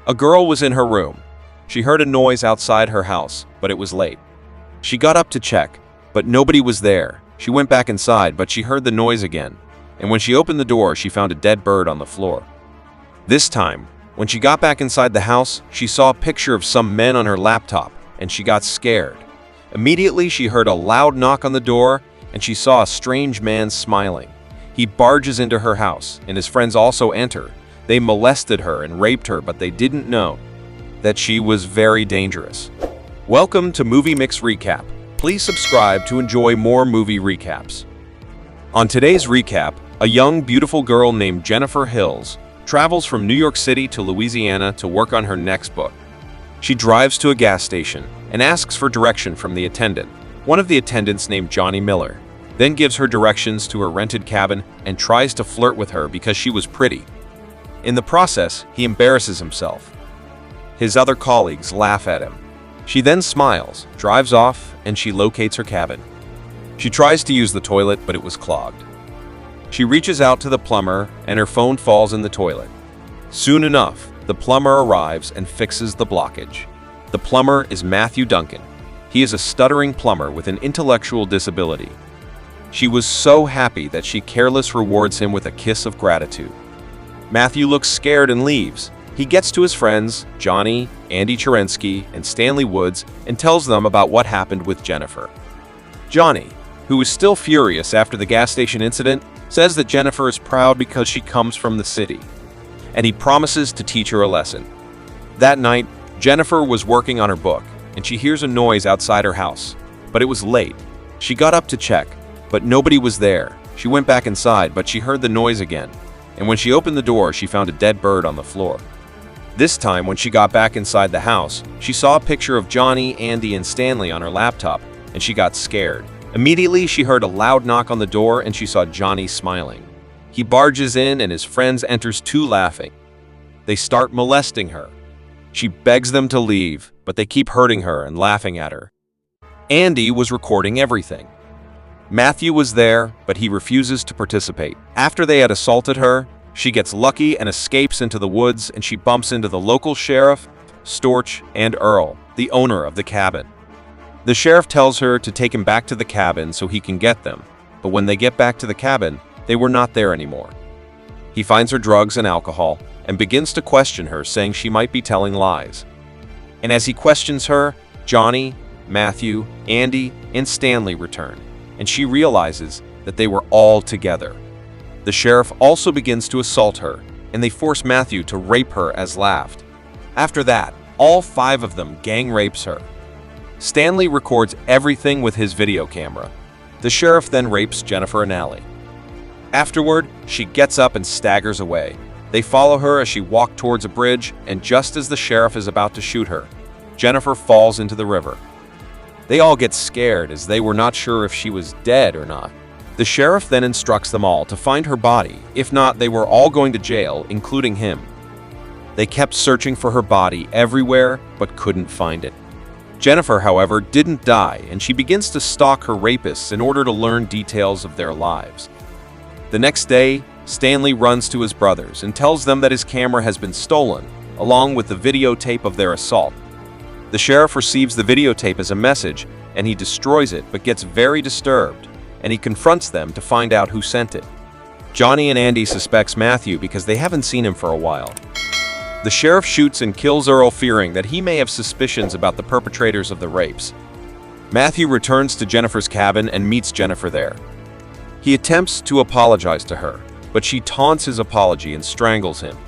A girl was in her room. She heard a noise outside her house, but it was late. She got up to check, but nobody was there. She went back inside, but she heard the noise again. And when she opened the door, she found a dead bird on the floor. This time, when she got back inside the house, she saw a picture of some men on her laptop, and she got scared. Immediately, she heard a loud knock on the door, and she saw a strange man smiling. He barges into her house, and his friends also enter. They molested her and raped her, but they didn't know that she was very dangerous. Welcome to Movie Mix Recap. Please subscribe to enjoy more movie recaps. On today's recap, a young, beautiful girl named Jennifer Hills travels from New York City to Louisiana to work on her next book. She drives to a gas station and asks for direction from the attendant. One of the attendants, named Johnny Miller, then gives her directions to her rented cabin and tries to flirt with her because she was pretty. In the process, he embarrasses himself. His other colleagues laugh at him. She then smiles, drives off, and she locates her cabin. She tries to use the toilet, but it was clogged. She reaches out to the plumber, and her phone falls in the toilet. Soon enough, the plumber arrives and fixes the blockage. The plumber is Matthew Duncan. He is a stuttering plumber with an intellectual disability. She was so happy that she carelessly rewards him with a kiss of gratitude. Matthew looks scared and leaves. He gets to his friends, Johnny, Andy Cherensky, and Stanley Woods, and tells them about what happened with Jennifer. Johnny, who is still furious after the gas station incident, says that Jennifer is proud because she comes from the city, and he promises to teach her a lesson. That night, Jennifer was working on her book, and she hears a noise outside her house, but it was late. She got up to check, but nobody was there. She went back inside, but she heard the noise again, and when she opened the door, she found a dead bird on the floor. This time, when she got back inside the house, she saw a picture of Johnny, Andy, and Stanley on her laptop, and she got scared. Immediately, she heard a loud knock on the door, and she saw Johnny smiling. He barges in, and his friends enters too, laughing. They start molesting her. She begs them to leave, but they keep hurting her and laughing at her. Andy was recording everything. Matthew was there, but he refuses to participate. After they had assaulted her, she gets lucky and escapes into the woods, and she bumps into the local sheriff, Storch, and Earl, the owner of the cabin. The sheriff tells her to take him back to the cabin so he can get them, but when they get back to the cabin, they were not there anymore. He finds her drugs and alcohol and begins to question her, saying she might be telling lies. And as he questions her, Johnny, Matthew, Andy, and Stanley return, and she realizes that they were all together. The sheriff also begins to assault her, and they force Matthew to rape her as laughed. After that, all 5 of them gang rapes her. Stanley records everything with his video camera. The sheriff then rapes Jennifer and Allie. Afterward, she gets up and staggers away. They follow her as she walks towards a bridge, and just as the sheriff is about to shoot her, Jennifer falls into the river. They all get scared as they were not sure if she was dead or not. The sheriff then instructs them all to find her body. If not, they were all going to jail, including him. They kept searching for her body everywhere, but couldn't find it. Jennifer, however, didn't die, and she begins to stalk her rapists in order to learn details of their lives. The next day, Stanley runs to his brothers and tells them that his camera has been stolen, along with the videotape of their assault. The sheriff receives the videotape as a message, and he destroys it, but gets very disturbed, and he confronts them to find out who sent it. Johnny and Andy suspects Matthew because they haven't seen him for a while. The sheriff shoots and kills Earl, fearing that he may have suspicions about the perpetrators of the rapes. Matthew returns to Jennifer's cabin and meets Jennifer there. He attempts to apologize to her, but she taunts his apology and strangles him.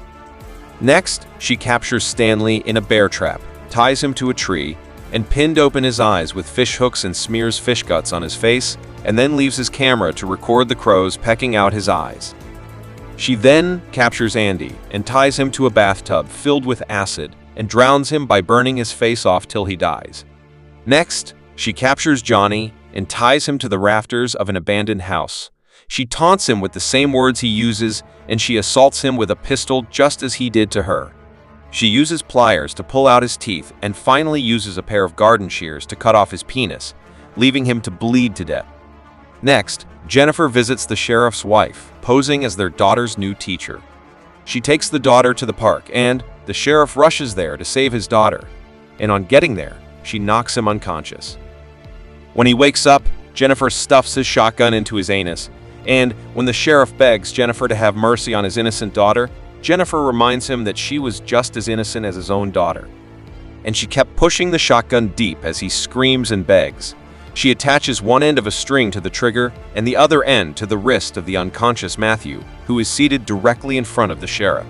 Next, she captures Stanley in a bear trap, ties him to a tree, and pinned open his eyes with fish hooks and smears fish guts on his face, and then leaves his camera to record the crows pecking out his eyes. She then captures Andy and ties him to a bathtub filled with acid and drowns him by burning his face off till he dies. Next, she captures Johnny and ties him to the rafters of an abandoned house. She taunts him with the same words he uses, and she assaults him with a pistol just as he did to her. She uses pliers to pull out his teeth and finally uses a pair of garden shears to cut off his penis, leaving him to bleed to death. Next, Jennifer visits the sheriff's wife, posing as their daughter's new teacher. She takes the daughter to the park and, The sheriff rushes there to save his daughter, and on getting there, she knocks him unconscious. When he wakes up, Jennifer stuffs his shotgun into his anus, and when the sheriff begs Jennifer to have mercy on his innocent daughter, Jennifer reminds him that she was just as innocent as his own daughter. And she kept pushing the shotgun deep as he screams and begs. She attaches one end of a string to the trigger and the other end to the wrist of the unconscious Matthew, who is seated directly in front of the sheriff.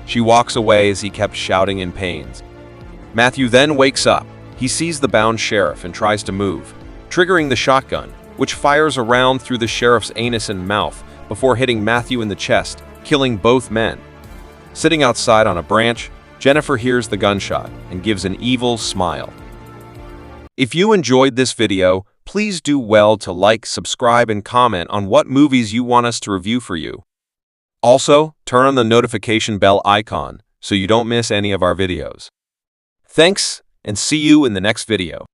She walks away as he kept shouting in pain. Matthew then wakes up. He sees the bound sheriff and tries to move, triggering the shotgun, which fires around through the sheriff's anus and mouth before hitting Matthew in the chest, killing both men. Sitting outside on a branch, Jennifer hears the gunshot and gives an evil smile. If you enjoyed this video, please do well to like, subscribe, and comment on what movies you want us to review for you. Also, turn on the notification bell icon so you don't miss any of our videos. Thanks, and see you in the next video.